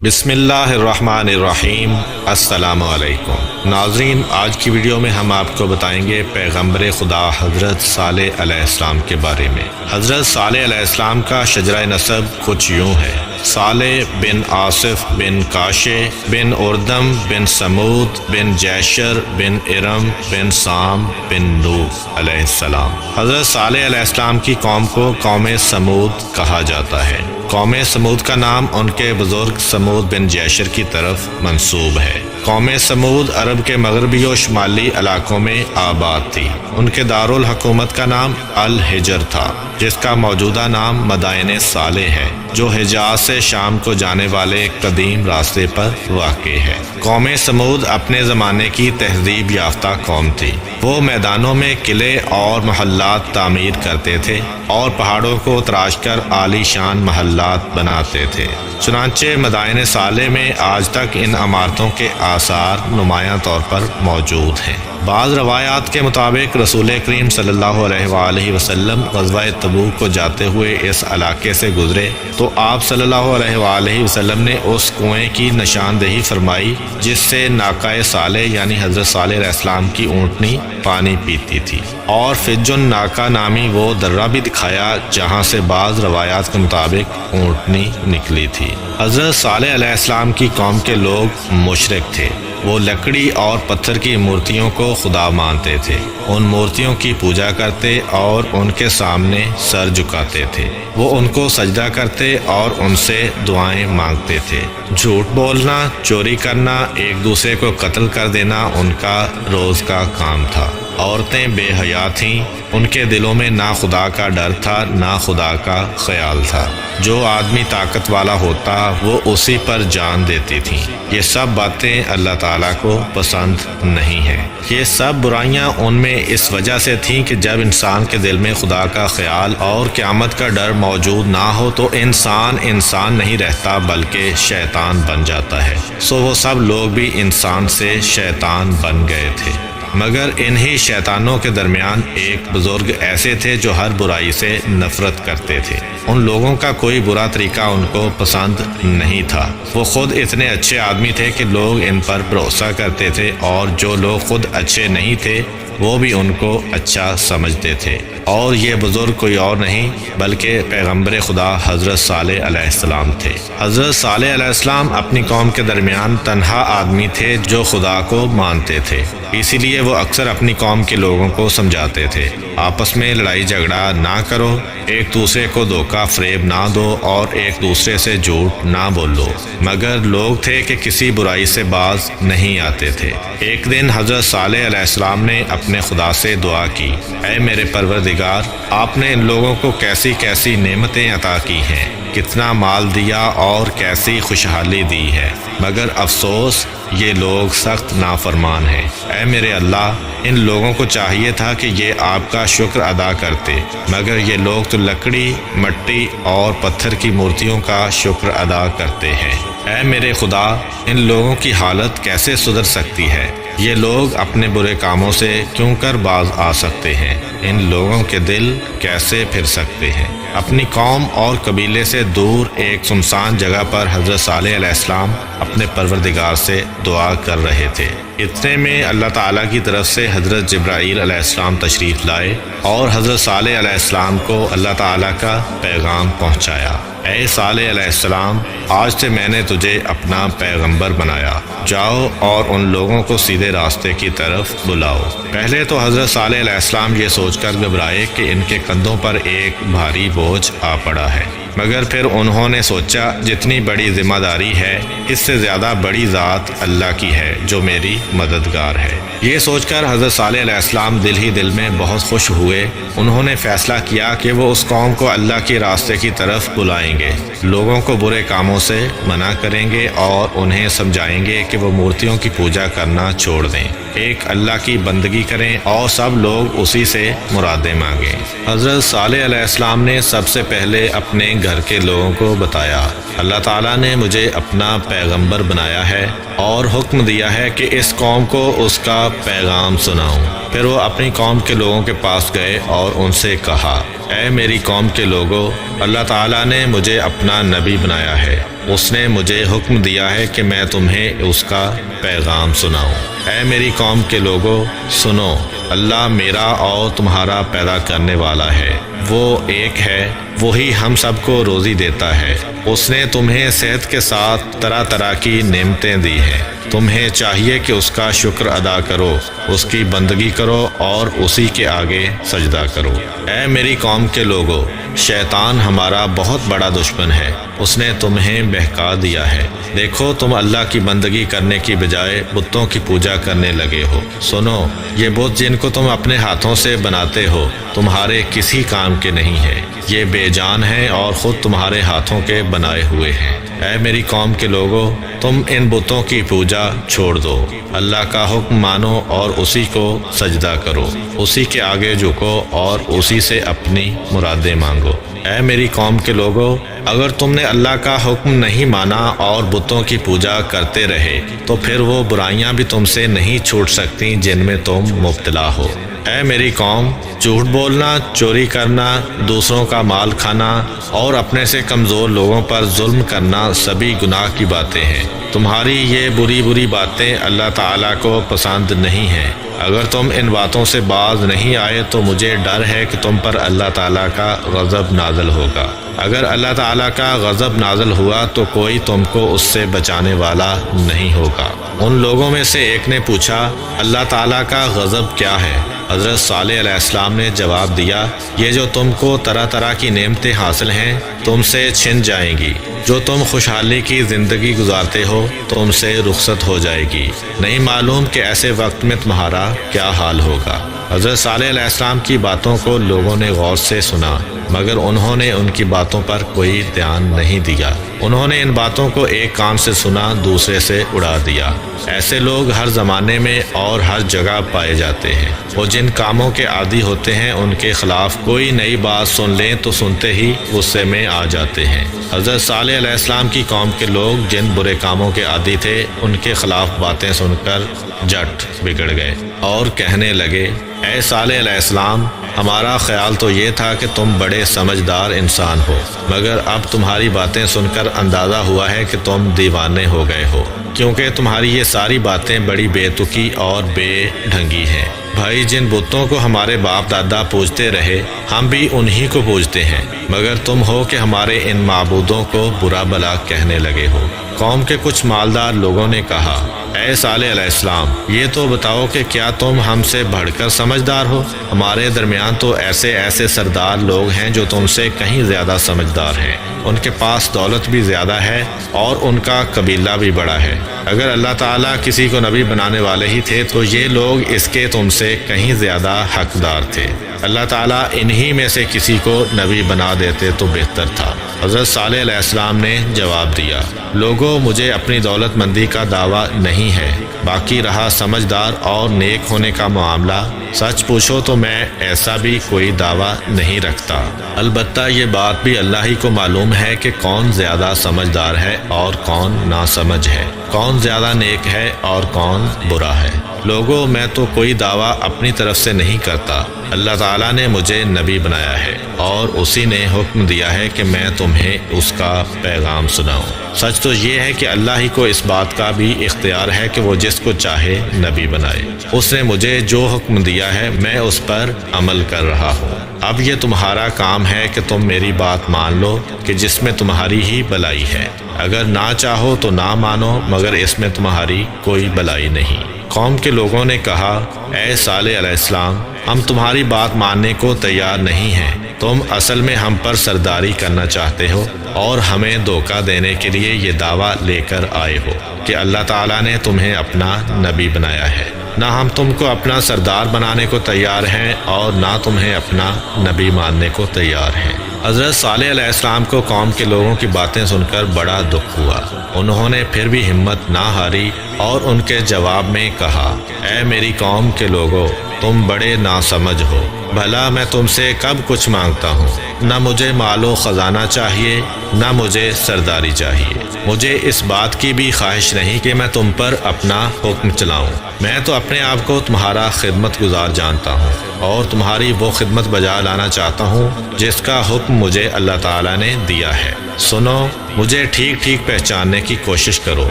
بسم اللہ الرحمن الرحیم۔ السلام علیکم ناظرین، آج کی ویڈیو میں ہم آپ کو بتائیں گے پیغمبر خدا حضرت صالح علیہ السلام کے بارے میں۔ حضرت صالح علیہ السلام کا شجرہ نسب کچھ یوں ہے: صالح بن آصف بن کاشے بن اردم بن سمود بن جیشر بن ارم بن سام بن نوح علیہ السلام۔ حضرت صالح علیہ السلام کی قوم کو قوم سمود کہا جاتا ہے۔ قوم سمود کا نام ان کے بزرگ سمود بن جیشر کی طرف منسوب ہے۔ قوم سمود عرب کے مغربی و شمالی علاقوں میں آباد تھی۔ ان کے دارالحکومت کا نام الحجر تھا، جس کا موجودہ نام مدائن صالح ہے، جو حجاز سے شام کو جانے والے قدیم راستے پر واقع ہے۔ قوم سمود اپنے زمانے کی تہذیب یافتہ قوم تھی۔ وہ میدانوں میں قلعے اور محلات تعمیر کرتے تھے اور پہاڑوں کو تراش کر عالی شان محلات بناتے تھے۔ چنانچہ مدائن صالح میں آج تک ان عمارتوں کے آثار نمایاں طور پر موجود ہیں۔ بعض روایات کے مطابق رسول کریم صلی اللہ علیہ وآلہ وسلم غزوہ تبوک کو جاتے ہوئے اس علاقے سے گزرے تو آپ صلی اللہ علیہ وآلہ وسلم نے اس کنویں کی نشاندہی فرمائی جس سے ناقہ صالح یعنی حضرت صالح علیہ السلام کی اونٹنی پانی پیتی تھی، اور فج ناقہ نامی وہ درہ بھی دکھایا جہاں سے بعض روایات کے مطابق اونٹنی نکلی تھی۔ حضرت صالح علیہ السلام کی قوم کے لوگ مشرک تھے۔ وہ لکڑی اور پتھر کی مورتیوں کو خدا مانتے تھے، ان مورتیوں کی پوجا کرتے اور ان کے سامنے سر جھکاتے تھے۔ وہ ان کو سجدہ کرتے اور ان سے دعائیں مانگتے تھے۔ جھوٹ بولنا، چوری کرنا، ایک دوسرے کو قتل کر دینا ان کا روز کا کام تھا۔ عورتیں بے حیا تھیں، ان کے دلوں میں نہ خدا کا ڈر تھا نہ خدا کا خیال تھا۔ جو آدمی طاقت والا ہوتا وہ اسی پر جان دیتی تھیں۔ یہ سب باتیں اللہ تعالیٰ کو پسند نہیں ہیں۔ یہ سب برائیاں ان میں اس وجہ سے تھیں کہ جب انسان کے دل میں خدا کا خیال اور قیامت کا ڈر موجود نہ ہو تو انسان نہیں رہتا بلکہ شیطان بن جاتا ہے۔ سو وہ سب لوگ بھی انسان سے شیطان بن گئے تھے۔ مگر انہی شیطانوں کے درمیان ایک بزرگ ایسے تھے جو ہر برائی سے نفرت کرتے تھے۔ ان لوگوں کا کوئی برا طریقہ ان کو پسند نہیں تھا۔ وہ خود اتنے اچھے آدمی تھے کہ لوگ ان پر بھروسہ کرتے تھے، اور جو لوگ خود اچھے نہیں تھے وہ بھی ان کو اچھا سمجھتے تھے۔ اور یہ بزرگ کوئی اور نہیں بلکہ پیغمبر خدا حضرت صالح علیہ السلام تھے۔ حضرت صالح علیہ السلام اپنی قوم کے درمیان تنہا آدمی تھے جو خدا کو مانتے تھے، اسی لیے وہ اکثر اپنی قوم کے لوگوں کو سمجھاتے تھے: آپس میں لڑائی جھگڑا نہ کرو، ایک دوسرے کو دھوکہ فریب نہ دو اور ایک دوسرے سے جھوٹ نہ بولو۔ مگر لوگ تھے کہ کسی برائی سے باز نہیں آتے تھے۔ ایک دن حضرت صالح علیہ السلام نے اپنے خدا سے دعا کی: اے میرے پروردگار، آپ نے ان لوگوں کو کیسی کیسی نعمتیں عطا کی ہیں، کتنا مال دیا اور کیسی خوشحالی دی ہے، مگر افسوس یہ لوگ سخت نافرمان ہیں۔ اے میرے اللہ، ان لوگوں کو چاہیے تھا کہ یہ آپ کا شکر ادا کرتے، مگر یہ لوگ تو لکڑی، مٹی اور پتھر کی مورتیوں کا شکر ادا کرتے ہیں۔ اے میرے خدا، ان لوگوں کی حالت کیسے سدھر سکتی ہے؟ یہ لوگ اپنے برے کاموں سے کیوں کر باز آ سکتے ہیں؟ ان لوگوں کے دل کیسے پھر سکتے ہیں؟ اپنی قوم اور قبیلے سے دور ایک سنسان جگہ پر حضرت صالح علیہ السلام اپنے پروردگار سے دعا کر رہے تھے۔ اتنے میں اللہ تعالیٰ کی طرف سے حضرت جبرائیل علیہ السلام تشریف لائے اور حضرت صالح علیہ السلام کو اللہ تعالیٰ کا پیغام پہنچایا: اے صالح علیہ السلام، آج سے میں نے تجھے اپنا پیغمبر بنایا، جاؤ اور ان لوگوں کو سیدھے راستے کی طرف بلاؤ۔ پہلے تو حضرت صالح علیہ السلام یہ سوچ کر گھبرائے کہ ان کے کندھوں پر ایک بھاری بوجھ آ پڑا ہے، مگر پھر انہوں نے سوچا جتنی بڑی ذمہ داری ہے اس سے زیادہ بڑی ذات اللہ کی ہے جو میری مددگار ہے۔ یہ سوچ کر حضرت صالح علیہ السلام دل ہی دل میں بہت خوش ہوئے۔ انہوں نے فیصلہ کیا کہ وہ اس قوم کو اللہ کے راستے کی طرف بلائیں گے، لوگوں کو برے کاموں سے منع کریں گے اور انہیں سمجھائیں گے کہ وہ مورتیوں کی پوجا کرنا چھوڑ دیں، ایک اللہ کی بندگی کریں اور سب لوگ اسی سے مرادیں مانگیں۔ حضرت صالح علیہ السلام نے سب سے پہلے اپنے گھر کے لوگوں کو بتایا: اللہ تعالیٰ نے مجھے اپنا پیغمبر بنایا ہے اور حکم دیا ہے کہ اس قوم کو اس کا پیغام سناؤں۔ پھر وہ اپنی قوم کے لوگوں کے پاس گئے اور ان سے کہا: اے میری قوم کے لوگوں، اللہ تعالیٰ نے مجھے اپنا نبی بنایا ہے، اس نے مجھے حکم دیا ہے کہ میں تمہیں اس کا پیغام سناؤں۔ اے میری قوم کے لوگو سنو، اللہ میرا اور تمہارا پیدا کرنے والا ہے، وہ ایک ہے، وہی ہم سب کو روزی دیتا ہے۔ اس نے تمہیں صحت کے ساتھ طرح طرح کی نعمتیں دی ہیں، تمہیں چاہیے کہ اس کا شکر ادا کرو، اس کی بندگی کرو اور اسی کے آگے سجدہ کرو۔ اے میری قوم کے لوگو، شیطان ہمارا بہت بڑا دشمن ہے، اس نے تمہیں بہکا دیا ہے۔ دیکھو تم اللہ کی بندگی کرنے کی بجائے بتوں کی پوجا کرنے لگے ہو۔ سنو، یہ بت جن کو تم اپنے ہاتھوں سے بناتے ہو تمہارے کسی کام کے نہیں ہیں، یہ بے جان ہیں اور خود تمہارے ہاتھوں کے بنائے ہوئے ہیں۔ اے میری قوم کے لوگو، تم ان بتوں کی پوجا چھوڑ دو، اللہ کا حکم مانو اور اسی کو سجدہ کرو، اسی کے آگے جھکو اور اسی سے اپنی مرادیں مانگو۔ اے میری قوم کے لوگو، اگر تم نے اللہ کا حکم نہیں مانا اور بتوں کی پوجا کرتے رہے تو پھر وہ برائیاں بھی تم سے نہیں چھوٹ سکتی جن میں تم مبتلا ہو۔ اے میری قوم، جھوٹ بولنا، چوری کرنا، دوسروں کا مال کھانا اور اپنے سے کمزور لوگوں پر ظلم کرنا سبھی گناہ کی باتیں ہیں۔ تمہاری یہ بری بری باتیں اللہ تعالیٰ کو پسند نہیں ہیں۔ اگر تم ان باتوں سے باز نہیں آئے تو مجھے ڈر ہے کہ تم پر اللہ تعالیٰ کا غضب نازل ہوگا۔ اگر اللہ تعالیٰ کا غضب نازل ہوا تو کوئی تم کو اس سے بچانے والا نہیں ہوگا۔ ان لوگوں میں سے ایک نے پوچھا، اللہ تعالیٰ کا غضب کیا ہے؟ حضرت صالح علیہ السلام نے جواب دیا، یہ جو تم کو طرح طرح کی نعمتیں حاصل ہیں تم سے چھن جائیں گی، جو تم خوشحالی کی زندگی گزارتے ہو تم سے رخصت ہو جائے گی، نہیں معلوم کہ ایسے وقت میں تمہارا کیا حال ہوگا۔ حضرت صالح علیہ السلام کی باتوں کو لوگوں نے غور سے سنا، مگر انہوں نے ان کی باتوں پر کوئی دھیان نہیں دیا۔ انہوں نے ان باتوں کو ایک کان سے سنا، دوسرے سے اڑا دیا۔ ایسے لوگ ہر زمانے میں اور ہر جگہ پائے جاتے ہیں۔ وہ جن کاموں کے عادی ہوتے ہیں ان کے خلاف کوئی نئی بات سن لیں تو سنتے ہی غصے میں آ جاتے ہیں۔ حضرت صالح علیہ السلام کی قوم کے لوگ جن برے کاموں کے عادی تھے ان کے خلاف باتیں سن کر جٹ بگڑ گئے اور کہنے لگے، اے صالح علیہ السلام، ہمارا خیال تو یہ تھا کہ تم بڑے سمجھدار انسان ہو، مگر اب تمہاری باتیں سن کر اندازہ ہوا ہے کہ تم دیوانے ہو گئے ہو، کیونکہ تمہاری یہ ساری باتیں بڑی بے تکی اور بے ڈھنگی ہیں۔ بھائی، جن بتوں کو ہمارے باپ دادا پوجتے رہے ہم بھی انہی کو پوجتے ہیں، مگر تم ہو کہ ہمارے ان معبودوں کو برا بھلا کہنے لگے ہو۔ قوم کے کچھ مالدار لوگوں نے کہا، اے صالح علیہ السلام، یہ تو بتاؤ کہ کیا تم ہم سے بڑھ کر سمجھدار ہو؟ ہمارے درمیان تو ایسے سردار لوگ ہیں جو تم سے کہیں زیادہ سمجھدار ہیں، ان کے پاس دولت بھی زیادہ ہے اور ان کا قبیلہ بھی بڑا ہے۔ اگر اللہ تعالیٰ کسی کو نبی بنانے والے ہی تھے تو یہ لوگ اس کے تم سے کہیں زیادہ حقدار تھے۔ اللہ تعالیٰ انہی میں سے کسی کو نبی بنا دیتے تو بہتر تھا۔ حضرت صالح علیہ السلام نے جواب دیا، لوگوں، مجھے اپنی دولت مندی کا دعویٰ نہیں ہے، باقی رہا سمجھدار اور نیک ہونے کا معاملہ، سچ پوچھو تو میں ایسا بھی کوئی دعویٰ نہیں رکھتا۔ البتہ یہ بات بھی اللہ ہی کو معلوم ہے کہ کون زیادہ سمجھدار ہے اور کون ناسمجھ ہے، کون زیادہ نیک ہے اور کون برا ہے۔ لوگوں، میں تو کوئی دعویٰ اپنی طرف سے نہیں کرتا، اللہ تعالیٰ نے مجھے نبی بنایا ہے اور اسی نے حکم دیا ہے کہ میں تمہیں اس کا پیغام سناؤں۔ سچ تو یہ ہے کہ اللہ ہی کو اس بات کا بھی اختیار ہے کہ وہ جس کو چاہے نبی بنائے۔ اس نے مجھے جو حکم دیا ہے میں اس پر عمل کر رہا ہوں۔ اب یہ تمہارا کام ہے کہ تم میری بات مان لو کہ جس میں تمہاری ہی بلائی ہے، اگر نہ چاہو تو نہ مانو، مگر اس میں تمہاری کوئی بلائی نہیں۔ قوم کے لوگوں نے کہا، اے صالح علیہ السلام، ہم تمہاری بات ماننے کو تیار نہیں ہیں، تم اصل میں ہم پر سرداری کرنا چاہتے ہو اور ہمیں دھوکہ دینے کے لیے یہ دعویٰ لے کر آئے ہو کہ اللہ تعالیٰ نے تمہیں اپنا نبی بنایا ہے۔ نہ ہم تم کو اپنا سردار بنانے کو تیار ہیں اور نہ تمہیں اپنا نبی ماننے کو تیار ہیں۔ حضرت صالح علیہ السلام کو قوم کے لوگوں کی باتیں سن کر بڑا دکھ ہوا۔ انہوں نے پھر بھی ہمت نہ ہاری اور ان کے جواب میں کہا، اے میری قوم کے لوگوں، تم بڑے ناسمجھ ہو۔ بھلا میں تم سے کب کچھ مانگتا ہوں؟ نہ مجھے مال و خزانہ چاہیے، نہ مجھے سرداری چاہیے۔ مجھے اس بات کی بھی خواہش نہیں کہ میں تم پر اپنا حکم چلاؤں۔ میں تو اپنے آپ کو تمہارا خدمت گزار جانتا ہوں اور تمہاری وہ خدمت بجا لانا چاہتا ہوں جس کا حکم مجھے اللہ تعالیٰ نے دیا ہے۔ سنو، مجھے ٹھیک ٹھیک پہچاننے کی کوشش کرو۔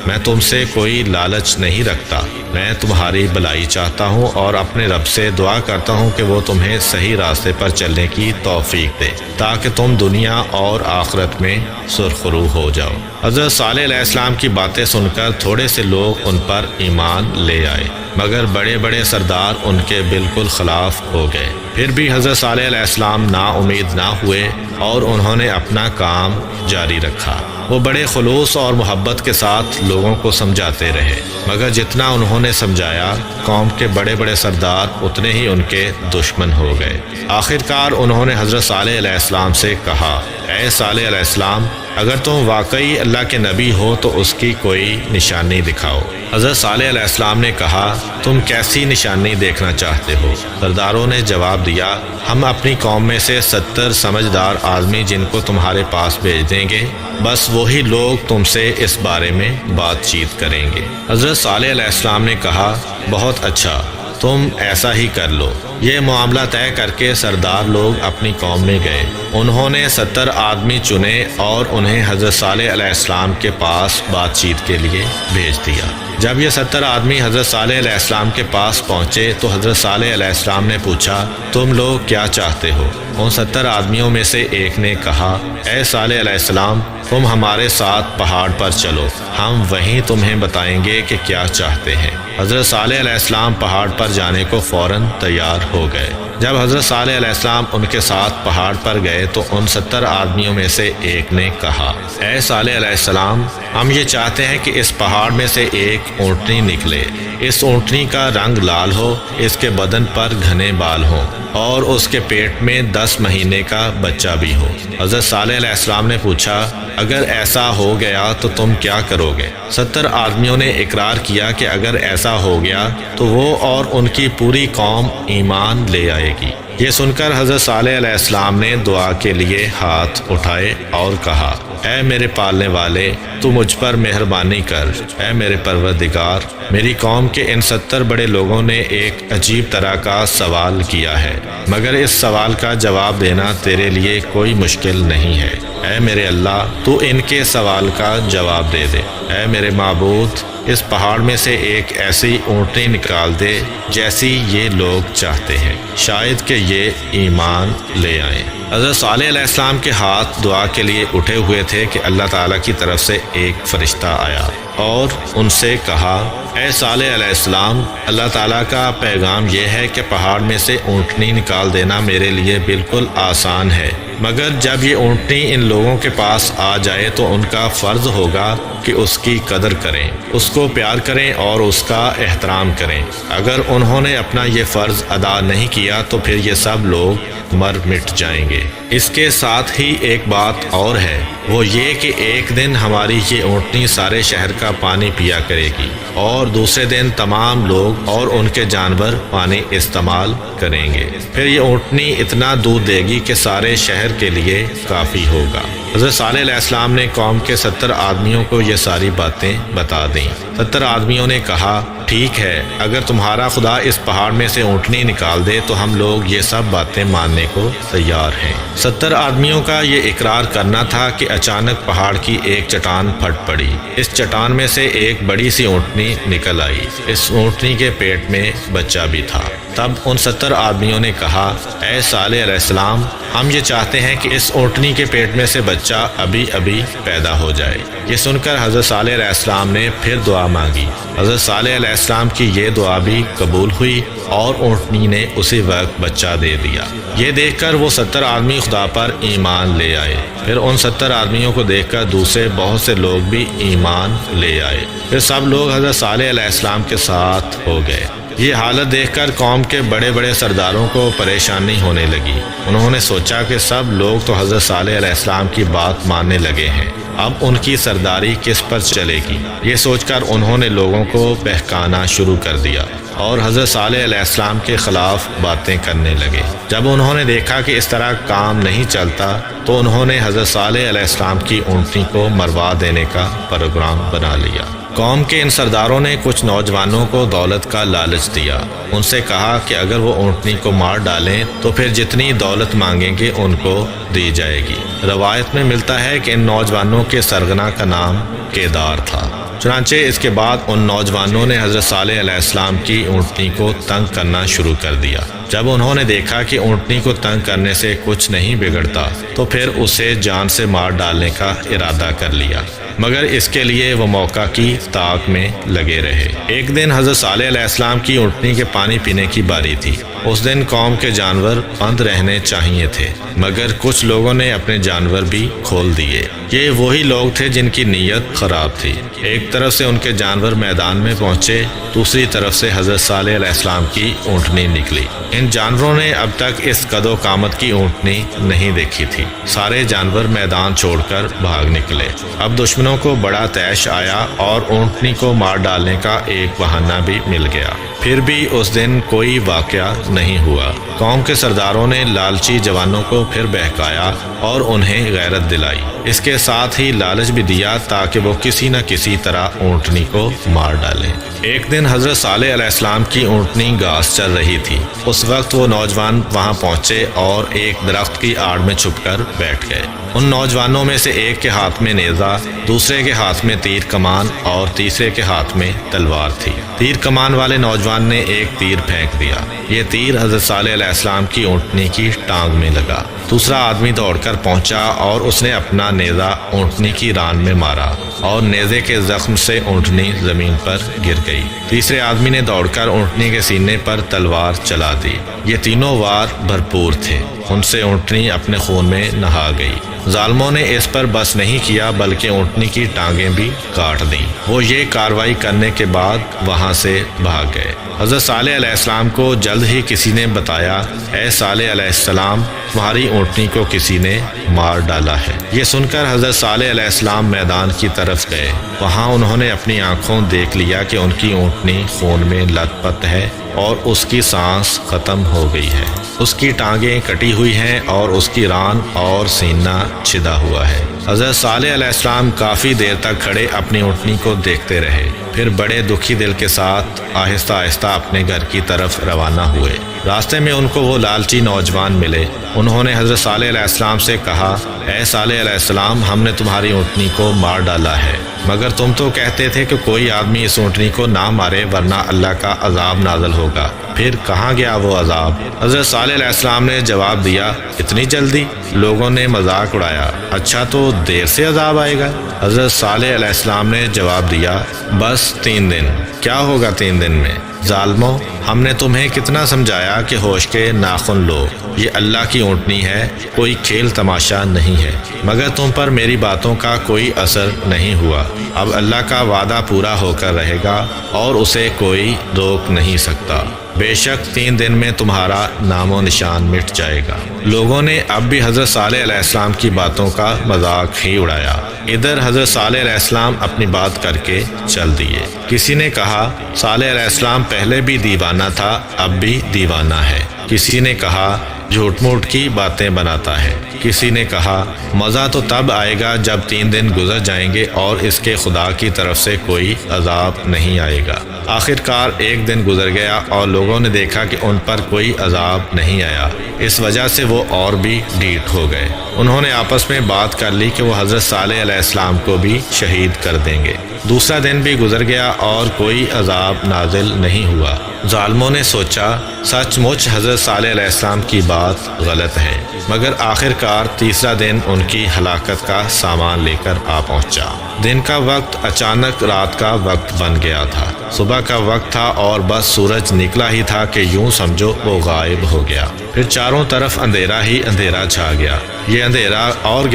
میں تم سے کوئی لالچ نہیں رکھتا، میں تمہاری بھلائی چاہتا ہوں اور اپنے رب سے دعا کرتا ہوں کہ وہ تمہیں صحیح راستے پر چلنے کی توفیق دے تاکہ تم دنیا اور آخرت میں سرخرو ہو جاؤ۔ حضرت صالح علیہ السلام کی باتیں سن کر تھوڑے سے لوگ ان پر ایمان لے آئے، مگر بڑے بڑے سردار ان کے بالکل خلاف ہو گئے۔ پھر بھی حضرت صالح علیہ السلام نا امید نہ ہوئے اور انہوں نے اپنا کام جاری رکھا۔ وہ بڑے خلوص اور محبت کے ساتھ لوگوں کو سمجھاتے رہے، مگر جتنا انہوں نے سمجھایا قوم کے بڑے بڑے سردار اتنے ہی ان کے دشمن ہو گئے۔ آخرکار انہوں نے حضرت صالح علیہ السلام سے کہا، اے صالح علیہ السلام، اگر تم واقعی اللہ کے نبی ہو تو اس کی کوئی نشانی دکھاؤ۔ حضرت صالح علیہ السلام نے کہا، تم کیسی نشانی دیکھنا چاہتے ہو؟ سرداروں نے جواب دیا، ہم اپنی قوم میں سے 70 سمجھدار آدمی جن کو تمہارے پاس بھیج دیں گے، بس وہی لوگ تم سے اس بارے میں بات چیت کریں گے۔ حضرت صالح علیہ السلام نے کہا، بہت اچھا، تم ایسا ہی کر لو۔ یہ معاملہ طے کر کے سردار لوگ اپنی قوم میں گئے۔ انہوں نے 70 آدمی چنے اور انہیں حضرت صالح علیہ السلام کے پاس بات چیت کے لیے بھیج دیا۔ جب یہ 70 آدمی حضرت صالح علیہ السلام کے پاس پہنچے تو حضرت صالح علیہ السلام نے پوچھا، تم لوگ کیا چاہتے ہو؟ ان 70 آدمیوں میں سے ایک نے کہا، اے صالح علیہ السلام، تم ہمارے ساتھ پہاڑ پر چلو، ہم وہیں تمہیں بتائیں گے کہ کیا چاہتے ہیں۔ حضرت صالح علیہ السلام پہاڑ پر جانے کو فوراً تیار ہو گئے۔ جب حضرت صالح علیہ السلام ان کے ساتھ پہاڑ پر گئے تو ان 70 آدمیوں میں سے ایک نے کہا، اے صالح علیہ السلام، ہم یہ چاہتے ہیں کہ اس پہاڑ میں سے ایک اونٹنی نکلے۔ اس اونٹنی کا رنگ لال ہو، اس کے بدن پر گھنے بال ہوں اور اس کے پیٹ میں 10 مہینے کا بچہ بھی ہو۔ حضرت صالح علیہ السلام نے پوچھا، اگر ایسا ہو گیا تو تم کیا کرو گے؟ 70 آدمیوں نے اقرار کیا کہ اگر ایسا ہو گیا تو وہ اور ان کی پوری قوم ایمان لے آئے گی۔ یہ سن کر حضرت صالح علیہ السلام نے دعا کے لیے ہاتھ اٹھائے اور کہا، اے میرے پالنے والے، تو مجھ پر مہربانی کر۔ اے میرے پروردگار، میری قوم کے ان 70 بڑے لوگوں نے ایک عجیب طرح کا سوال کیا ہے، مگر اس سوال کا جواب دینا تیرے لیے کوئی مشکل نہیں ہے۔ اے میرے اللہ، تو ان کے سوال کا جواب دے دے۔ اے میرے معبود، اس پہاڑ میں سے ایک ایسی اونٹنی نکال دے جیسی یہ لوگ چاہتے ہیں، شاید کہ یہ ایمان لے آئیں۔ حضرت صالح علیہ السلام کے ہاتھ دعا کے لیے اٹھے ہوئے تھے کہ اللہ تعالیٰ کی طرف سے ایک فرشتہ آیا اور ان سے کہا، اے صالح علیہ السلام، اللہ تعالیٰ کا پیغام یہ ہے کہ پہاڑ میں سے اونٹنی نکال دینا میرے لیے بالکل آسان ہے، مگر جب یہ اونٹنی ان لوگوں کے پاس آ جائے تو ان کا فرض ہوگا کہ اس کی قدر کریں، اس کو پیار کریں اور اس کا احترام کریں۔ اگر انہوں نے اپنا یہ فرض ادا نہیں کیا تو پھر یہ سب لوگ مر مٹ جائیں گے۔ اس کے ساتھ ہی ایک بات اور ہے، وہ یہ کہ ایک دن ہماری یہ اونٹنی سارے شہر کا پانی پیا کرے گی اور دوسرے دن تمام لوگ اور ان کے جانور پانی استعمال کریں گے۔ پھر یہ اونٹنی اتنا دودھ دے گی کہ سارے شہر کے لیے کافی ہوگا۔ حضرت صالح علیہ السلام نے قوم کے 70 آدمیوں کو یہ ساری باتیں بتا دیں۔ 70 آدمیوں نے کہا، ٹھیک ہے، اگر تمہارا خدا اس پہاڑ میں سے اونٹنی نکال دے تو ہم لوگ یہ سب باتیں ماننے کو تیار ہیں۔ 70 آدمیوں کا یہ اقرار کرنا تھا کہ اچانک پہاڑ کی ایک چٹان پھٹ پڑی۔ اس چٹان میں سے ایک بڑی سی اونٹنی نکل آئی۔ اس اونٹنی کے پیٹ میں بچہ بھی تھا۔ تب ان 70 آدمیوں نے کہا، اے صالح علیہ السلام، ہم یہ چاہتے ہیں کہ اس اونٹنی کے پیٹ میں سے بچہ ابھی ابھی پیدا ہو جائے۔ یہ سن کر حضرت صالح علیہ السلام نے پھر دعا مانگی۔ حضرت صالح علیہ السلام کی یہ دعا بھی قبول ہوئی اور اونٹنی نے اسی وقت بچہ دے دیا۔ یہ دیکھ کر وہ 70 آدمی خدا پر ایمان لے آئے۔ پھر ان 70 آدمیوں کو دیکھ کر دوسرے بہت سے لوگ بھی ایمان لے آئے۔ پھر سب لوگ حضرت صالح علیہ السلام کے ساتھ ہو گئے۔ یہ حالت دیکھ کر قوم کے بڑے بڑے سرداروں کو پریشانی ہونے لگی۔ انہوں نے سوچا کہ سب لوگ تو حضرت صالح علیہ السلام کی بات ماننے لگے ہیں، اب ان کی سرداری کس پر چلے گی؟ یہ سوچ کر انہوں نے لوگوں کو بہکانا شروع کر دیا۔ اور حضرت صالح علیہ السلام کے خلاف باتیں کرنے لگے۔ جب انہوں نے دیکھا کہ اس طرح کام نہیں چلتا تو انہوں نے حضرت صالح علیہ السلام کی اونٹنی کو مروا دینے کا پروگرام بنا لیا۔ قوم کے ان سرداروں نے کچھ نوجوانوں کو دولت کا لالچ دیا۔ ان سے کہا کہ اگر وہ اونٹنی کو مار ڈالیں تو پھر جتنی دولت مانگیں گے ان کو دی جائے گی۔ روایت میں ملتا ہے کہ ان نوجوانوں کے سرغنہ کا نام کیدار تھا۔ چنانچہ اس کے بعد ان نوجوانوں نے حضرت صالح علیہ السلام کی اونٹنی کو تنگ کرنا شروع کر دیا۔ جب انہوں نے دیکھا کہ اونٹنی کو تنگ کرنے سے کچھ نہیں بگڑتا تو پھر اسے جان سے مار ڈالنے کا ارادہ کر لیا، مگر اس کے لیے وہ موقع کی تاک میں لگے رہے۔ ایک دن حضرت صالح علیہ السلام کی اونٹنی کے پانی پینے کی باری تھی۔ اس دن قوم کے جانور بند رہنے چاہیے تھے، مگر کچھ لوگوں نے اپنے جانور بھی کھول دیے۔ یہ وہی لوگ تھے جن کی نیت خراب تھی۔ ایک طرف سے ان کے جانور میدان میں پہنچے، دوسری طرف سے حضرت صالح علیہ السلام کی اونٹنی نکلی۔ ان جانوروں نے اب تک اس قد و قامت کی اونٹنی نہیں دیکھی تھی۔ سارے جانور میدان چھوڑ کر بھاگ نکلے۔ اب دشمنوں کو بڑا طیش آیا اور اونٹنی کو مار ڈالنے کا ایک بہانہ بھی مل گیا۔ پھر بھی اس دن کوئی واقعہ نہیں ہوا۔ قوم کے سرداروں نے لالچی جوانوں کو پھر بہکایا اور انہیں غیرت دلائی۔ اس کے ساتھ ہی لالچ بھی دیا تاکہ وہ کسی نہ کسی طرح اونٹنی کو مار ڈالیں۔ ایک دن حضرت صالح علیہ السلام کی اونٹنی گھاس چر رہی تھی۔ اس وقت وہ نوجوان وہاں پہنچے اور ایک درخت کی آڑ میں چھپ کر بیٹھ گئے۔ ان نوجوانوں میں سے ایک کے ہاتھ میں نیزہ، دوسرے کے ہاتھ میں تیر کمان اور تیسرے کے ہاتھ میں تلوار تھی۔ تیر کمان والے نوجوان نے ایک تیر پھینک دیا۔ یہ تیر حضرت صالح علیہ السلام کی اونٹنی کی ٹانگ میں لگا۔ دوسرا آدمی دوڑ کر پہنچا اور اس نے اپنا نیزہ اونٹنی کی ران میں مارا اور نیزے کے زخم سے اونٹنی زمین پر گر گئی۔ تیسرے آدمی نے دوڑ کر اونٹنی کے سینے پر تلوار چلا دی۔ یہ تینوں وار بھرپور تھے۔ ان سے اونٹنی اپنے خون میں نہا گئی۔ ظالموں نے اس پر بس نہیں کیا بلکہ اونٹنی کی ٹانگیں بھی کاٹ دیں۔ وہ یہ کارروائی کرنے کے بعد وہاں سے بھاگ گئے۔ حضرت صالح علیہ السلام کو جلد ہی کسی نے بتایا، اے صالح علیہ السلام، تمہاری اونٹنی کو کسی نے مار ڈالا ہے۔ یہ سن کر حضرت صالح علیہ السلام میدان کی طرف گئے۔ وہاں انہوں نے اپنی آنکھوں دیکھ لیا کہ ان کی اونٹنی خون میں لت پت ہے اور اس کی سانس ختم ہو گئی ہے۔ اس کی ٹانگیں کٹی ہوئی ہیں اور اس کی ران اور سینہ چھدا ہوا ہے۔ حضرت صالح علیہ السلام کافی دیر تک کھڑے اپنی اونٹنی کو دیکھتے رہے، پھر بڑے دکھی دل کے ساتھ آہستہ آہستہ اپنے گھر کی طرف روانہ ہوئے۔ راستے میں ان کو وہ لالچی نوجوان ملے۔ انہوں نے حضرت صالح علیہ السلام سے کہا، اے صالح علیہ السلام، ہم نے تمہاری اونٹنی کو مار ڈالا ہے، مگر تم تو کہتے تھے کہ کوئی آدمی اس اونٹنی کو نہ مارے ورنہ اللہ کا عذاب نازل ہوگا، پھر کہاں گیا وہ عذاب؟ حضرت صالح علیہ السلام نے جواب دیا، اتنی جلدی؟ لوگوں نے مذاق اڑایا، اچھا تو دیر سے عذاب آئے گا؟ حضرت صالح علیہ السلام نے جواب دیا، بس 3 دن۔ کیا ہوگا 3 دن میں؟ ظالموں، ہم نے تمہیں کتنا سمجھایا کہ ہوش کے ناخن لو، یہ اللہ کی اونٹنی ہے، کوئی کھیل تماشا نہیں ہے، مگر تم پر میری باتوں کا کوئی اثر نہیں ہوا۔ اب اللہ کا وعدہ پورا ہو کر رہے گا اور اسے کوئی روک نہیں سکتا۔ بے شک 3 دن میں تمہارا نام و نشان مٹ جائے گا۔ لوگوں نے اب بھی حضرت صالح علیہ السلام کی باتوں کا مذاق ہی اڑایا۔ ادھر حضرت صالح علیہ السلام اپنی بات کر کے چل دیے۔ کسی نے کہا، صالح علیہ السلام پہلے بھی دیوانہ تھا، اب بھی دیوانہ ہے۔ کسی نے کہا، جھوٹ موٹ کی باتیں بناتا ہے۔ کسی نے کہا، مزہ تو تب آئے گا جب 3 دن گزر جائیں گے اور اس کے خدا کی طرف سے کوئی عذاب نہیں آئے گا۔ آخرکار ایک دن گزر گیا اور لوگوں نے دیکھا کہ ان پر کوئی عذاب نہیں آیا۔ اس وجہ سے وہ اور بھی ڈھیٹ ہو گئے۔ انہوں نے آپس میں بات کر لی کہ وہ حضرت صالح علیہ السلام کو بھی شہید کر دیں گے۔ دوسرا دن بھی گزر گیا اور کوئی عذاب نازل نہیں ہوا۔ ظالموں نے سوچا، سچ مچ حضرت صالح علیہ السلام کی بات غلط ہے، مگر آخرکار تیسرا دن ان کی ہلاکت کا سامان لے کر آ پہنچا۔ دن کا وقت اچانک رات کا وقت بن گیا تھا۔ صبح کا وقت تھا اور بس سورج نکلا ہی تھا کہ یوں سمجھو وہ غائب ہو گیا۔ پھر چاروں طرف اندھیرا ہی اندھیرا چھا گیا۔ یہ اندھیرا اور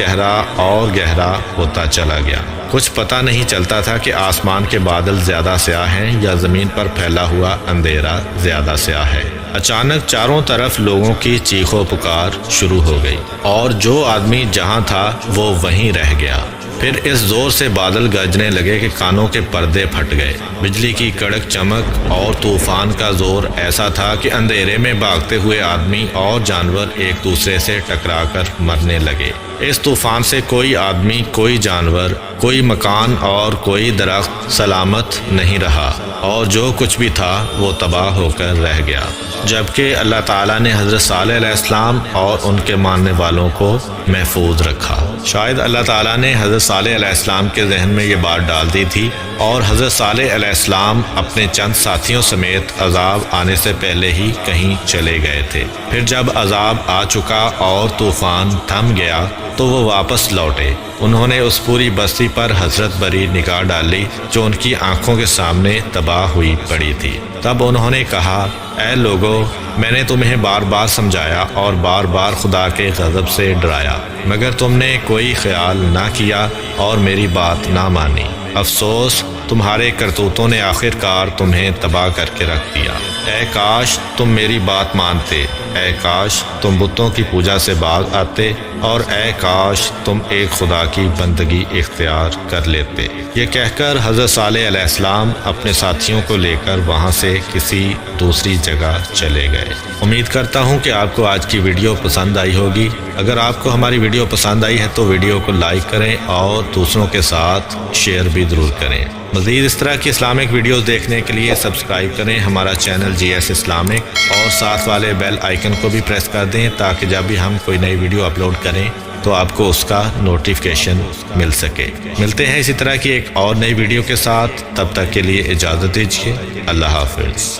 گہرا ہوتا چلا گیا۔ کچھ پتہ نہیں چلتا تھا کہ آسمان کے بادل زیادہ سیاہ ہیں یا زمین پر پھیلا ہوا اندھیرا زیادہ سیاہ ہے۔ اچانک چاروں طرف لوگوں کی چیخ و پکار شروع ہو گئی اور جو آدمی جہاں تھا وہ وہیں رہ گیا۔ پھر اس زور سے بادل گرجنے لگے کہ کانوں کے پردے پھٹ گئے۔ بجلی کی کڑک چمک اور طوفان کا زور ایسا تھا کہ اندھیرے میں بھاگتے ہوئے آدمی اور جانور ایک دوسرے سے ٹکرا کر مرنے لگے۔ اس طوفان سے کوئی آدمی، کوئی جانور، کوئی مکان اور کوئی درخت سلامت نہیں رہا، اور جو کچھ بھی تھا وہ تباہ ہو کر رہ گیا۔ جبکہ اللہ تعالیٰ نے حضرت صالح علیہ السلام اور ان کے ماننے والوں کو محفوظ رکھا۔ شاید اللہ تعالیٰ نے حضرت صالح علیہ السلام کے ذہن میں یہ بات ڈال دی تھی، اور حضرت صالح علیہ السلام اپنے چند ساتھیوں سمیت عذاب آنے سے پہلے ہی کہیں چلے گئے تھے۔ پھر جب عذاب آ چکا اور طوفان تھم گیا تو وہ واپس لوٹے۔ انہوں نے اس پوری بستی پر حسرت بھری نگاہ ڈالی جو ان کی آنکھوں کے سامنے تباہ ہوئی پڑی تھی۔ تب انہوں نے کہا، اے لوگو، میں نے تمہیں بار بار سمجھایا اور بار بار خدا کے غضب سے ڈرایا، مگر تم نے کوئی خیال نہ کیا اور میری بات نہ مانی۔ افسوس، تمہارے کرتوتوں نے آخر کار تمہیں تباہ کر کے رکھ دیا۔ اے کاش تم میری بات مانتے، اے کاش تم بتوں کی پوجا سے باز آتے، اور اے کاش تم ایک خدا کی بندگی اختیار کر لیتے۔ یہ کہہ کر حضرت صالح علیہ السلام اپنے ساتھیوں کو لے کر وہاں سے کسی دوسری جگہ چلے گئے۔ امید کرتا ہوں کہ آپ کو آج کی ویڈیو پسند آئی ہوگی۔ اگر آپ کو ہماری ویڈیو پسند آئی ہے تو ویڈیو کو لائک کریں اور دوسروں کے ساتھ شیئر بھی ضرور کریں۔ مزید اس طرح کی اسلامک ویڈیوز دیکھنے کے لیے سبسکرائب کریں ہمارا چینل GS اسلامک، اور ساتھ والے بیل آئیکن کو بھی پریس کر دیں تاکہ جب بھی ہم کوئی نئی ویڈیو اپلوڈ کریں تو آپ کو اس کا نوٹیفیکیشن مل سکے۔ ملتے ہیں اسی طرح کی ایک اور نئی ویڈیو کے ساتھ، تب تک کے لیے اجازت دیجیے۔ اللہ حافظ۔